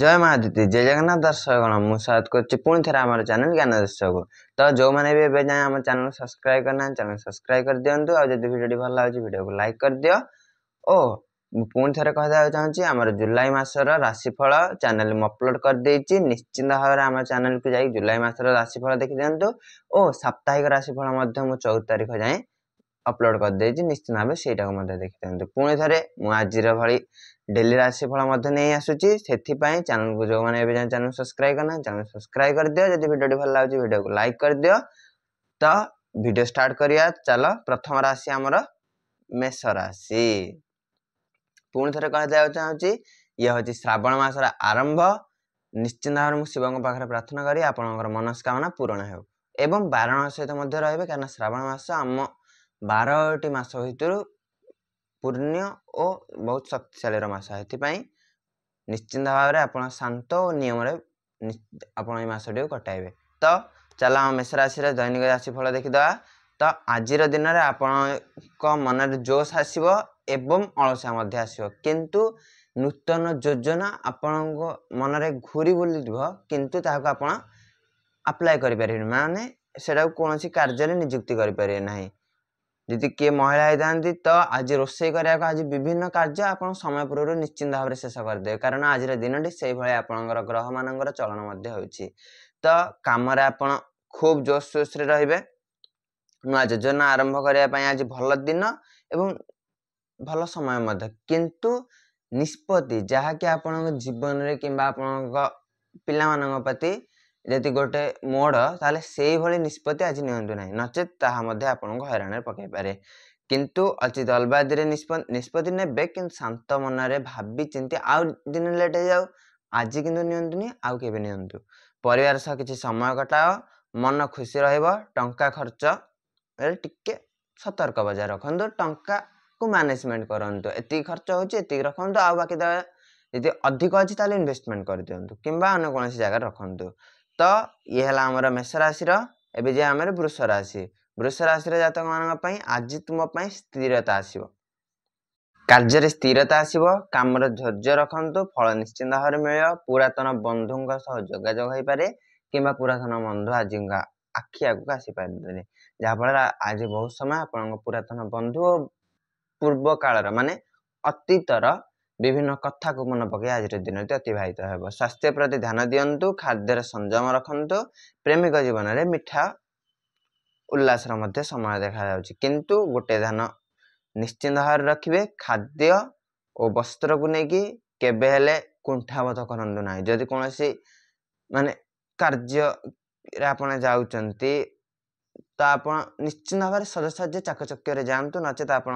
जय महादिति जय जगन्नाथ दर्शकगण मु स्वागत करछि पुणी थे आम चैनल ज्ञान दर्शक तो जो मैंने भी एबे जाए आम चैनल सब्सक्राइब करना चैनल सब्सक्राइब कर दिंतु आ जब वीडियो भल लगे वीडियो को लाइक कर दियो ओ पुणी थे कहता चाहूँगी आम जुलाई मासर राशिफल चैनल में अपलोड कर देछि निश्चिंत भाव में आम चैनल को जाई जुलाई मासर राशिफल देखि दिंतु ओ साप्ताहिक राशिफल मु 14 तारिख जाए अपलोड कर देछि निश्चित भाव सेटा को देखि दिंतु पुणी थे मु आज भली डेली राशिफल नहीं आसूची से चैनल को जो मैंने चैनल सब्सक्राइब करना चैनल सब्सक्राइब कर दियो जब वीडियो भल लगे वीडियो को लाइक कर दियो तो वीडियो स्टार्ट करिया चलो प्रथम राशि आमर मेष राशि पुणी थे कहते चाहूँगी ये हूँ श्रावण मासर आरंभ निश्चिंत भाव में शिव पाखे प्रार्थना करी आपंकर मनस्कामना पूरण हो एवं बारण सहित रे क्या श्रावण मास आम 12टी मास भितर पुण्य और बहुत शक्तिशाली मास है निश्चिंत भाव में आप शांत और नियम आप मसटी कटाइबे तो चल आम मेष राशि दैनिक राशिफल देखीदा तो आज दिन में आपण मन जोश आसो एवं अलसिया आसो किंतु नूतन योजना आपण मन में घूरी बुली किंतु आप अप्लाई करें माने से कौन कार्य निजुक्ति करें ना यदि किए महिला होती तो आज रोषे करने आज विभिन्न कार्य आप समय पूर्व निश्चिंत भाव में शेष करदे कारण आज दिन से भाई ग्रह मान चलन तो कम आप खूब जोश जोश रे नुआ योजना आरंभ करने आज भल दिन एवं भल समय किंतु निष्पत्ति जहाँकि आपण जीवन में कि पिला प्रति यदि गोटे मोड़ ताले से भली निष्पत्ति आज नियंतु ना नचेत ताहा आपको हैरान पकई पारे किंतु अचित अलबादी निष्पत्ति ने कि शांत मन में भावी चिंती आउ दिन लेट हो जाऊ आज किंतु नियंतुनी आउ के नियंतु परिवार सह किसी समय कटाओ मन खुशी टंका खर्च टिके सतर्क बजाय रखु टंका को मैनेजमेंट करंतु एति खर्च होची एति रखंतु आ बाकी यदि अधिक अच्छी ताले इन्वेस्टमेंट कर दियंतु किंबा अन्य कौन जगह रखंतु तो ये है आमर मेष राशि एवं जे आम वृष राशि जातक मान आज तुम स्थिरता आसो कार्य स्थिरता आसो कम धैर्य रखु फल निश्चिंत भाव में मिल पुरातन बंधु जोगाजोग हो पारे कि पुरातन बंधु आज आखि आगे आसीपारे जहाँफल आज बहुत समय आप पुरातन बंधु पूर्व कालर माने अतीतर विभिन्न कथा को मन पकई आज दिन अतिबाहित हो स्वास्थ्य प्रति ध्यान दिंतु खाद्य संयम रखु प्रेमिक जीवन में मिठा उल्लास समय देखा किंतु गोटे ध्यान निश्चिंत भाव रखिए खाद्य और वस्त्र को लेकिन केबे कुंठाबोध करूँ ना जदि कौन माने कार्य आप जाऊँच तो आप निश्चिंत भाव सजसज्य चाकचक्य जातु नचेत आप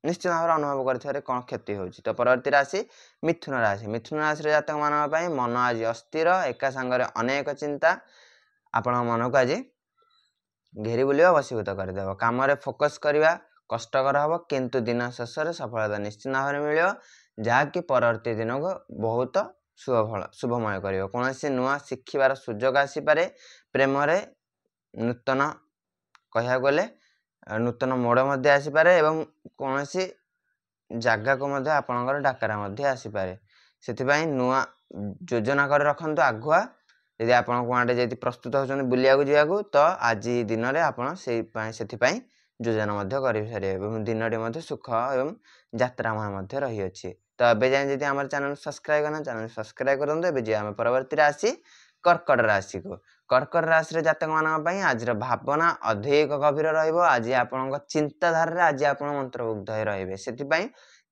निश्चित भाव अनुभव कर कौन क्षति हो तो परवर्ती राशि मिथुन राशि जातक मान मन आज अस्थिर एका सांगे अनेक चिंता आपण मन को आज घेरी बुलिया वशीभूत करदेव कम फोकस करवा कष्टकर हम किंतु दिन शेष सफलता निश्चित भाव में मिल जहाँकि परवर्ती दिन को बहुत शुभमय कर कौन नुआ शिखार सुजोग आसीपे प्रेम नूतन कह गले नूतन मोड़ आसीपे एवं कौन जगह को आपणकर डाकरा आसीपे से नुआ योजना कर रखु आगुआ यदि आप कौटे प्रस्तुत होती बुलिया जावाक तो आज दिन में आप योजना कर दिन सुख एवं यात्रामय रही तो ए जाए जब आम चैनल सब्सक्राइब करना चैनल सब्सक्राइब करें आम परवर्ती राशि कर्कट राशि को कर्कट राशि जातक मान आज भावना अधिक गभीर आज आपण चिंताधार आज आप मंत्रमुग्ध रे से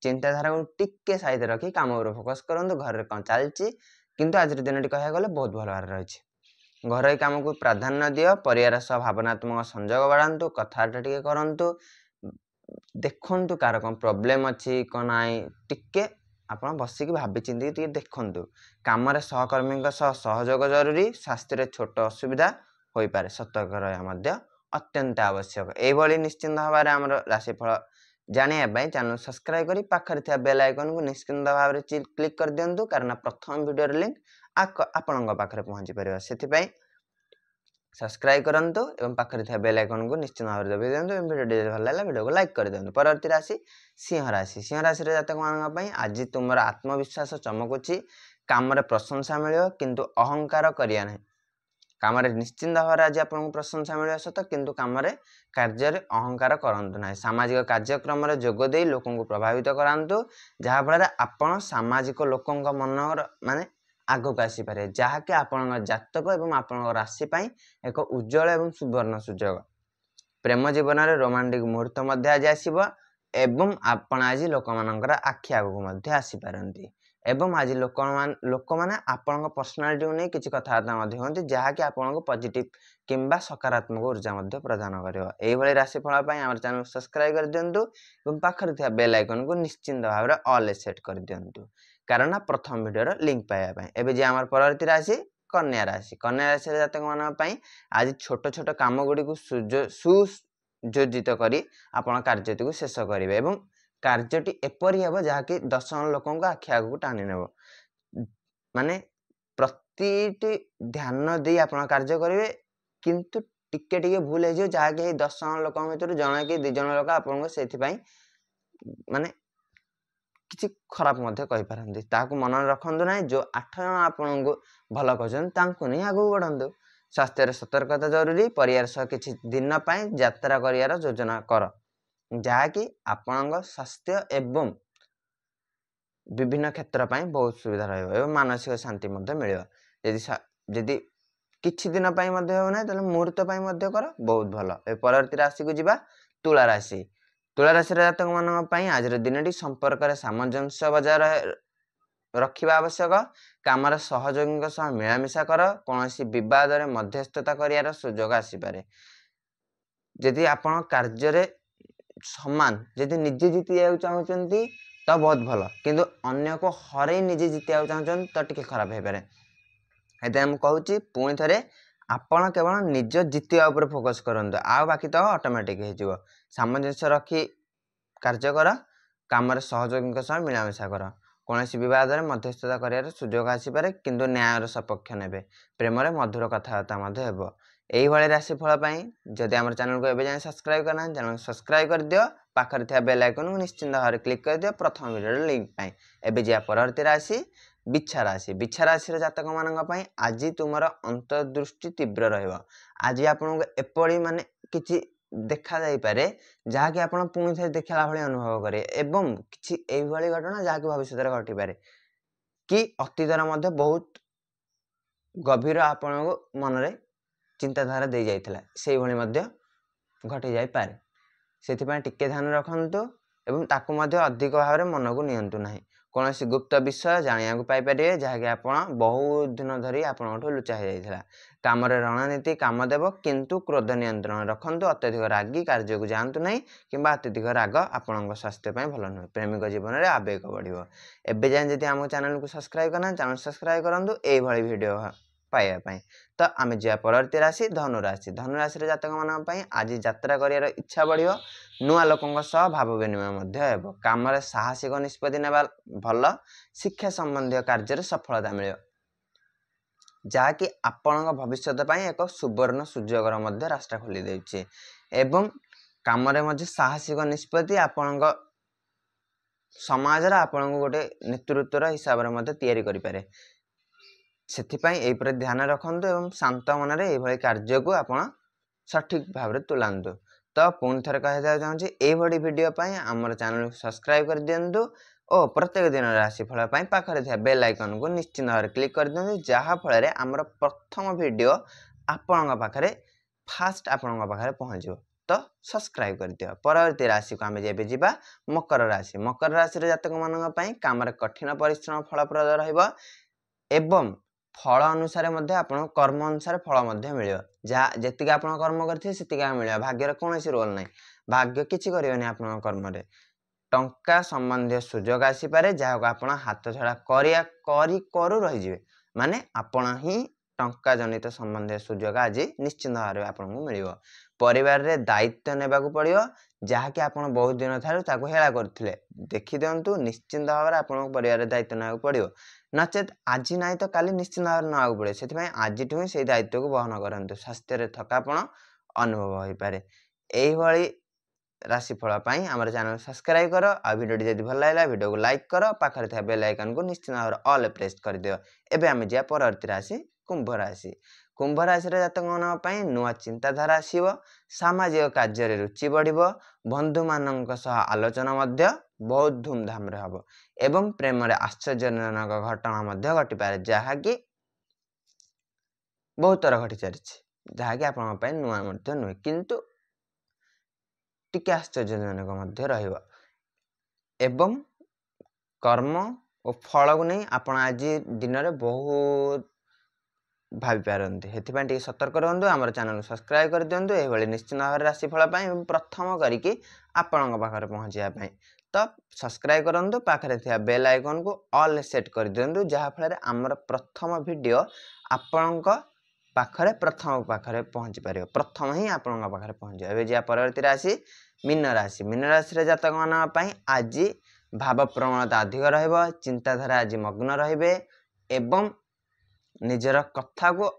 चिंताधारा को टिके साइड रखी कम उपर फोकस करूँ घर कौन चलती किंतु आज दिन कह गले बहुत भल भाव रही घर काम को प्राधान्य दियो परिवार सह भावनात्मक संजोग बढ़ातु कथबार्ता टे करूँ देखु कार कौन प्रोब्लेम अच्छी कौन नाई टिके आप बसिक भावी चिंती देखु कम सहकर्मी सहयोग जरूरी स्वास्थ्य छोट असुविधा हो पारे सतर्क रहा अत्यंत आवश्यक यही निश्चिंत भाव में आम राशिफल जानापी चैनल सब्सक्राइब कर पाखे बेल आइकन को निश्चिंत भाव में क्लिक कर दिंतु कारण प्रथम वीडियो लिंक आपण पाखे पहुंची पार से सब्सक्राइब करंतु एवं पाखे बेल आइकन को निश्चित भाव में दबाई दिंतु वीडियो भल लगा वीडियो को लाइक कर दिंतु परवर्ती राशि सिंह राशि जातक मान आज तुम आत्मविश्वास चमकुची କାମରେ ପ୍ରଶଂସା ମିଳିବ କିନ୍ତୁ ଅହଙ୍କାର କରିବା ନାହିଁ। କାମରେ ନିଶ୍ଚିନ୍ତ ଭାବରେ ଆଜି ଆପଣଙ୍କୁ ପ୍ରଶଂସା ମିଳିବ ସତ, କିନ୍ତୁ କାମରେ କାର୍ଯ୍ୟରେ ଅହଙ୍କାର କରନ୍ତୁ ନାହିଁ। ସାମାଜିକ କାର୍ଯ୍ୟକ୍ରମରେ ଯୋଗ ଦେଇ ଲୋକଙ୍କୁ ପ୍ରଭାବିତ କରାନ୍ତୁ, ଯାହାଫଳରେ ଆପଣ ସାମାଜିକ ଲୋକଙ୍କ ମନର ମାନେ ଆଗକୁ ଆସିପାରେ, ଯାହାକି ଆପଣଙ୍କ ଜାତକ ଏବଂ ଆପଣଙ୍କ ରାଶି ପାଇଁ ଏକ ଉଜ୍ଜଳ ଏବଂ ସୁବର୍ଣ୍ଣ ସୁଯୋଗ। ପ୍ରେମ ଜୀବନରେ ରୋମାଣ୍ଟିକ ମୁହୂର୍ତ୍ତ ମଧ୍ୟ ଆଜି ଆସିବ ଏବଂ ଆପଣ ଆଜି ଲୋକମାନଙ୍କର ଆଖି ଆଗକୁ ମଧ୍ୟ ଆସିପାରନ୍ତି ଏବଂ ଆଜି ଲୋକମାନେ ଆପଣଙ୍କ ପର୍ସନାଲିଟିକୁ ନେଇ କିଛି କଥାବାର୍ତ୍ତା ମଧ୍ୟ ହୁଅନ୍ତି, ଯାହାକି ଆପଣଙ୍କୁ ପଜିଟିଭ କିମ୍ବା ସକାରାତ୍ମକ ଉର୍ଜା ମଧ୍ୟ ପ୍ରଦାନ କରିବ। ଏଇଭଳି ରାଶିଫଳ ପାଇଁ ଆମର ଚ୍ୟାନେଲ ସବସ୍କ୍ରାଇବ କରିଦିଅନ୍ତୁ ଏବଂ ପାଖରେ ଥିବା ବେଲ୍ ଆଇକନକୁ ନିଶ୍ଚିନ୍ତ ଭାବରେ ଅଲ୍ ସେଟ୍ କରିଦିଅନ୍ତୁ, କାରଣ ପ୍ରଥମ ଭିଡ଼ିଓର ଲିଙ୍କ ପାଇବା ପାଇଁ। ଏବେ ଯେ ଆମର ପରବର୍ତ୍ତୀ ରାଶି କନ୍ୟା ରାଶି। କନ୍ୟା ରାଶିର ଜାତକମାନଙ୍କ ପାଇଁ ଆଜି ଛୋଟ ଛୋଟ କାମ ଗୁଡ଼ିକୁ ସୁଯୋଜିତ କରି ଆପଣ କାର୍ଯ୍ୟଟିକୁ ଶେଷ କରିବେ ଏବଂ କାର୍ଯ୍ୟଟି ଏପରି ହେବ ଯାହାକି 10 ଜଣ ଲୋକଙ୍କ ଆଖି ଆଗକୁ ଟାଣି ନେବ। ମାନେ ପ୍ରତିଟି ଧ୍ୟାନ ଦେଇ ଆପଣ କାର୍ଯ୍ୟ କରିବେ, କିନ୍ତୁ ଟିକେ ଟିକେ ଭୁଲ ହେଇଯିବ, ଯାହାକି ଏଇ 10 ଜଣ ଲୋକଙ୍କ ଭିତରୁ ଜଣେ କି 2 ଜଣ ଲୋକ ଆପଣଙ୍କୁ ସେଥିପାଇଁ ମାନେ କିଛି ଖରାପ ମଧ୍ୟ କହିପାରନ୍ତି। ତାହାକୁ ମନରେ ରଖନ୍ତୁ ନାହିଁ। ଯେଉଁ 8 ଜଣ ଆପଣଙ୍କୁ ଭଲ କହିଛନ୍ତି ତାଙ୍କୁ ନେଇ ଆଗକୁ ବଢ଼ନ୍ତୁ। ସ୍ୱାସ୍ଥ୍ୟରେ ସତର୍କତା ଜରୁରୀ। ପରିବାର ସହ କିଛି ଦିନ ପାଇଁ ଯାତ୍ରା କରିବାର ଯୋଜନା କର, ଯାହାକି ଆପଣଙ୍କ ସ୍ୱାସ୍ଥ୍ୟ ଏବଂ ବିଭିନ୍ନ କ୍ଷେତ୍ର ପାଇଁ ବହୁତ ସୁବିଧା ରହିବ ଏବଂ ମାନସିକ ଶାନ୍ତି ମଧ୍ୟ ମିଳିବ। ଯଦି କିଛି ଦିନ ପାଇଁ ମଧ୍ୟ ହେଉନାହିଁ ତାହେଲେ ମୁହୂର୍ତ୍ତ ପାଇଁ ମଧ୍ୟ କର, ବହୁତ ଭଲ। ଏ ପରବର୍ତ୍ତୀ ରାଶିକୁ ଯିବା, ତୁଳା ରାଶି। ତୁଳା ରାଶିର ଜାତକମାନଙ୍କ ପାଇଁ ଆଜିର ଦିନଟି ସମ୍ପର୍କରେ ସାମଞ୍ଜସ୍ୟ ବଜାୟ ରଖିବା ଆବଶ୍ୟକ। କାମରେ ସହଯୋଗୀଙ୍କ ସହ ମିଳାମିଶା କର। କୌଣସି ବିବାଦରେ ମଧ୍ୟସ୍ଥତା କରିବାର ସୁଯୋଗ ଆସିପାରେ। ଯଦି ଆପଣ କାର୍ଯ୍ୟରେ ସମାନ ଯଦି ନିଜେ ଜିତିବାକୁ ଚାହୁଁଛନ୍ତି ତ ବହୁତ ଭଲ, କିନ୍ତୁ ଅନ୍ୟକୁ ହରେଇ ନିଜେ ଜିତିବାକୁ ଚାହୁଁଛନ୍ତି ତ ଟିକେ ଖରାପ ହେଇପାରେ। ସେଥିପାଇଁ ମୁଁ କହୁଛି ପୁଣି ଥରେ, ଆପଣ କେବଳ ନିଜ ଜିତିବା ଉପରେ ଫୋକସ୍ କରନ୍ତୁ, ଆଉ ବାକି ତ ଅଟୋମେଟିକ୍ ହେଇଯିବ। ସାମଞ୍ଜସ୍ୟ ରଖି କାର୍ଯ୍ୟ କର। କାମରେ ସହଯୋଗୀଙ୍କ ସହ ମିଳାମିଶା କର। କୌଣସି ବିବାଦରେ ମଧ୍ୟସ୍ଥତା କରିବାର ସୁଯୋଗ ଆସିପାରେ, କିନ୍ତୁ ନ୍ୟାୟର ସପକ୍ଷ ନେବେ। ପ୍ରେମରେ ମଧୁର କଥାବାର୍ତ୍ତା ମଧ୍ୟ ହେବ। এইଭଳି ରାଶିଫଳ ପାଇଁ ଯଦି ଆମର ଚ୍ୟାନେଲକୁ ଏବେ ଯାଏଁ ସବସ୍କ୍ରାଇବ କରିନାହାନ୍ତି, ଚ୍ୟାନେଲକୁ ସବସ୍କ୍ରାଇବ କରିଦିଅ। ପାଖରେ ଥିବା ବେଲ୍ ଆଇକନକୁ ନିଶ୍ଚିନ୍ତ ଭାବରେ କ୍ଲିକ୍ କରିଦିଅ ପ୍ରଥମ ଭିଡ଼ିଓର ଲିଙ୍କ ପାଇଁ। ଏବେ ଯିବା ପରବର୍ତ୍ତୀ ରାଶି ବିଛା ରାଶି। ବିଛା ରାଶିର ଜାତକମାନଙ୍କ ପାଇଁ ଆଜି ତୁମର ଅନ୍ତର୍ଦୃଷ୍ଟି ତୀବ୍ର ରହିବ। ଆଜି ଆପଣଙ୍କୁ ଏପରି ମାନେ କିଛି ଦେଖାଯାଇପାରେ ଯାହାକି ଆପଣ ପୁଣି ଥରେ ଦେଖିଲା ଭଳି ଅନୁଭବ କରିବେ ଏବଂ କିଛି ଏଇଭଳି ଘଟଣା ଯାହାକି ଭବିଷ୍ୟତରେ ଘଟିପାରେ କି ଅତୀତରେ ମଧ୍ୟ ବହୁତ ଗଭୀର ଆପଣଙ୍କୁ ମନରେ ଚିନ୍ତାଧାରା ଦେଇ ଯାଇଥିଲା, ସେଇଭଳି ମଧ୍ୟ ଘଟି ଯାଇପାରେ। ସେଥିପାଇଁ ଟିକେ ଧ୍ୟାନ ରଖନ୍ତୁ ଏବଂ ତାକୁ ମଧ୍ୟ ଅଧିକ ଭାବରେ ମନକୁ ନିଅନ୍ତୁ ନାହିଁ। କୌଣସି ଗୁପ୍ତ ବିଷୟ ଜାଣିବାକୁ ପାଇପାରିବେ ଯାହାକି ଆପଣ ବହୁତ ଦିନ ଧରି ଆପଣଙ୍କଠୁ ଲୁଚା ହେଇଯାଇଥିଲା। କାମରେ ରଣନୀତି କାମ ଦେବ, କିନ୍ତୁ କ୍ରୋଧ ନିୟନ୍ତ୍ରଣ ରଖନ୍ତୁ। ଅତ୍ୟଧିକ ରାଗି କାର୍ଯ୍ୟକୁ ଯାଆନ୍ତୁ ନାହିଁ କିମ୍ବା ଅତ୍ୟଧିକ ରାଗ ଆପଣଙ୍କ ସ୍ୱାସ୍ଥ୍ୟ ପାଇଁ ଭଲ ନୁହେଁ। ପ୍ରେମିକ ଜୀବନରେ ଆବେଗ ବଢ଼ିବ। ଏବେ ଯାଏଁ ଯଦି ଆମ ଚ୍ୟାନେଲକୁ ସବସ୍କ୍ରାଇବ କରିନାହାନ୍ତି, ଚ୍ୟାନେଲ ସବସ୍କ୍ରାଇବ କରନ୍ତୁ ଏଇଭଳି ଭିଡ଼ିଓ ପାଇବା ପାଇଁ। ତ ଆମେ ଯିବା ପରବର୍ତ୍ତୀ ରାଶି ଧନୁରାଶି। ଧନୁରାଶିର ଜାତକମାନଙ୍କ ପାଇଁ ଆଜି ଯାତ୍ରା କରିବାର ଇଚ୍ଛା ବଢ଼ିବ। ନୂଆ ଲୋକଙ୍କ ସହ ଭାବ ବିନିମୟ ମଧ୍ୟ ହେବ। କାମରେ ସାହସିକ ନିଷ୍ପତ୍ତି ନେବା ଭଲ। ଶିକ୍ଷା ସମ୍ବନ୍ଧୀୟ କାର୍ଯ୍ୟରେ ସଫଳତା ମିଳିବ, ଯାହାକି ଆପଣଙ୍କ ଭବିଷ୍ୟତ ପାଇଁ ଏକ ସୁବର୍ଣ୍ଣ ସୁଯୋଗର ମଧ୍ୟ ରାସ୍ତା ଖୋଲି ଦେଉଛି ଏବଂ କାମରେ ମଧ୍ୟ ସାହସିକ ନିଷ୍ପତ୍ତି ଆପଣଙ୍କ ସମାଜରେ ଆପଣଙ୍କୁ ଗୋଟେ ନେତୃତ୍ୱର ହିସାବରେ ମଧ୍ୟ ତିଆରି କରିପାରେ। ସେଥିପାଇଁ ଏହିପରି ଧ୍ୟାନ ରଖନ୍ତୁ ଏବଂ ଶାନ୍ତ ମନରେ ଏଇଭଳି କାର୍ଯ୍ୟକୁ ଆପଣ ସଠିକ୍ ଭାବରେ ତୁଲାନ୍ତୁ। ତ ପୁଣି ଥରେ କହିବାକୁ ଚାହୁଁଛି, ଏଇଭଳି ଭିଡ଼ିଓ ପାଇଁ ଆମର ଚ୍ୟାନେଲକୁ ସବସ୍କ୍ରାଇବ କରିଦିଅନ୍ତୁ ଓ ପ୍ରତ୍ୟେକ ଦିନର ରାଶିଫଳ ପାଇଁ ପାଖରେ ଥିବା ବେଲ୍ ଆଇକନକୁ ନିଶ୍ଚିନ୍ତ ଭାବରେ କ୍ଲିକ୍ କରିଦିଅନ୍ତୁ, ଯାହାଫଳରେ ଆମର ପ୍ରଥମ ଭିଡ଼ିଓ ଆପଣଙ୍କ ପାଖରେ ଆପଣଙ୍କ ପାଖରେ ପହଞ୍ଚିବ। ତ ସବସ୍କ୍ରାଇବ କରିଦିଅ। ପରବର୍ତ୍ତୀ ରାଶିକୁ ଆମେ ଏବେ ଯିବା ମକର ରାଶି। ମକର ରାଶିର ଜାତକମାନଙ୍କ ପାଇଁ କାମରେ କଠିନ ପରିଶ୍ରମ ଫଳପ୍ରଦ ରହିବ ଏବଂ ଫଳ ଅନୁସାରେ ମଧ୍ୟ ଆପଣଙ୍କ କର୍ମ ଅନୁସାରେ ଫଳ ମଧ୍ୟ ମିଳିବ। ଯାହା ଯେତିକି ଆପଣ କର୍ମ କରିଥିବେ ସେତିକି ମିଳିବ। ଭାଗ୍ୟର କୌଣସି ରୋଲ ନାହିଁ, ଭାଗ୍ୟ କିଛି କରିବନି ଆପଣଙ୍କ କର୍ମରେ। ଟଙ୍କା ସମ୍ବନ୍ଧୀୟ ସୁଯୋଗ ଆସିପାରେ ଯାହାକୁ ଆପଣ ହାତ ଛଡ଼ା କରୁ ରହିଯିବେ। ମାନେ ଆପଣ ହିଁ ଟଙ୍କା ଜନିତ ସମ୍ବନ୍ଧୀୟ ସୁଯୋଗ ଆଜି ନିଶ୍ଚିନ୍ତ ଭାବରେ ଆପଣଙ୍କୁ ମିଳିବ। ପରିବାରରେ ଦାୟିତ୍ୱ ନେବାକୁ ପଡ଼ିବ, ଯାହାକି ଆପଣ ବହୁତ ଦିନ ଠାରୁ ତାକୁ ହେଳା କରୁଥିଲେ। ଦେଖିଦିଅନ୍ତୁ, ନିଶ୍ଚିନ୍ତ ଭାବରେ ଆପଣଙ୍କ ପରିବାରରେ ଦାୟିତ୍ୱ ନେବାକୁ ପଡ଼ିବ, ନଚେତ୍ ଆଜି ନାହିଁ ତ କାଲି ନିଶ୍ଚିନ୍ତ ଭାବରେ ନେବାକୁ ପଡ଼ିବ। ସେଥିପାଇଁ ଆଜିଠୁ ହିଁ ସେଇ ଦାୟିତ୍ୱକୁ ବହନ କରନ୍ତୁ। ସ୍ୱାସ୍ଥ୍ୟରେ ଥକାପଣ ଅନୁଭବ ହୋଇପାରେ। ଏଇଭଳି राशिफल आम चैनल सब्सक्राइब कर आ वीडियो जब भल लगा वीडियो को लाइक कर पाखे थे बेल आइकन को निश्चित भाव ऑल प्रेस कर दियो। एबे आम जा परवर्ती राशि कुंभ राशि। कुंभ राशि जातक नुआ चिंताधारा आसव, सामाजिक कार्य रुचि बढ़, बंधु मान आलोचना बहुत धूमधाम हम एवं प्रेम आश्चर्यजनक घटना घटीपे जहाँकि बहुत थर घटी सारी जहाँकि आप नुआ नुहे किंतु टिके आश्चर्यजनक एवं कर्म और फल को नहीं आप आज दिन में बहुत भावी पारती से सतर्क रुहतु। आम चैनल सब्सक्राइब कर दिंतु ये निश्चित भाव राशिफल प्रथम करके आपण पाखे पहुँचापी तो सब्सक्राइब करूँ पाखे थे बेल आइकन को ऑल सेट कर दिंतु जहाँफल आमर प्रथम वीडियो आपण पाखरे प्रथम पाखरे पहुँची पार प्रथम ही आपण पाखे पहुँच जा परवर्ती राशि मीन राशि। मीन राशि जातक मान आज भाव प्रवणता अधिक रहिबो, चिंताधारा आज मग्न रहिबे एवं निजर कथा को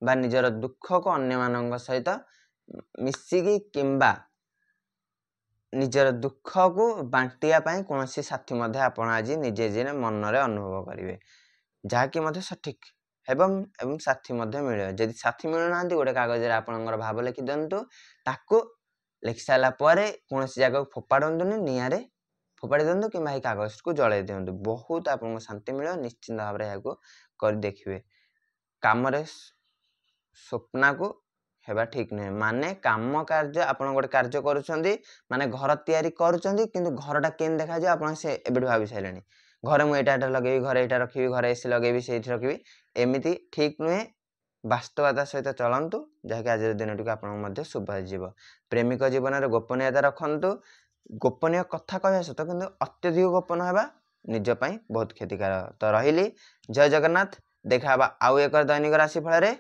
बा निजर दुख को अन्य मानक सहित मिसिकी किंबा निजर दुख को बांटिया कौन साथी आपण आज निजे जे मन रे अनुभव करेंगे जहाँकि सठिक एवं साथी मिले। जदि साथी मिलूना गोटे कागज आपणकर भाव लिखि दिंतु ताकू लिखि सारा कौन जगह फोपाड़नी निआरे फोपाड़ी दिंतु कि कागज को जल दिंतु बहुत आपको शांति मिले। निश्चिंत भाव में कर देखिए काम स्वप्न को हेबा ठीक नुहे माने काम कार्य आप गोटे कार्य करुँच माने घर तैयारी करुँच कि घरटा केन देखा जाए आप से एबे भावी सारे घरे मुझे यहाँ लगे घरे यहाँ रखी घरे एसी लगे से रखी एमती ठीक नुहे। वास्तवता सहित चलतु जहाँकि आज दिन टी आप शुभ जीव। प्रेमिक जीवन में गोपनीयता रखु, गोपनीय कथा कह सत कि अत्यधिक गोपन होगा निजपाई बहुत क्षतिकार। तो रही जय जगन्नाथ। देखा आउ एक दैनिक राशिफल।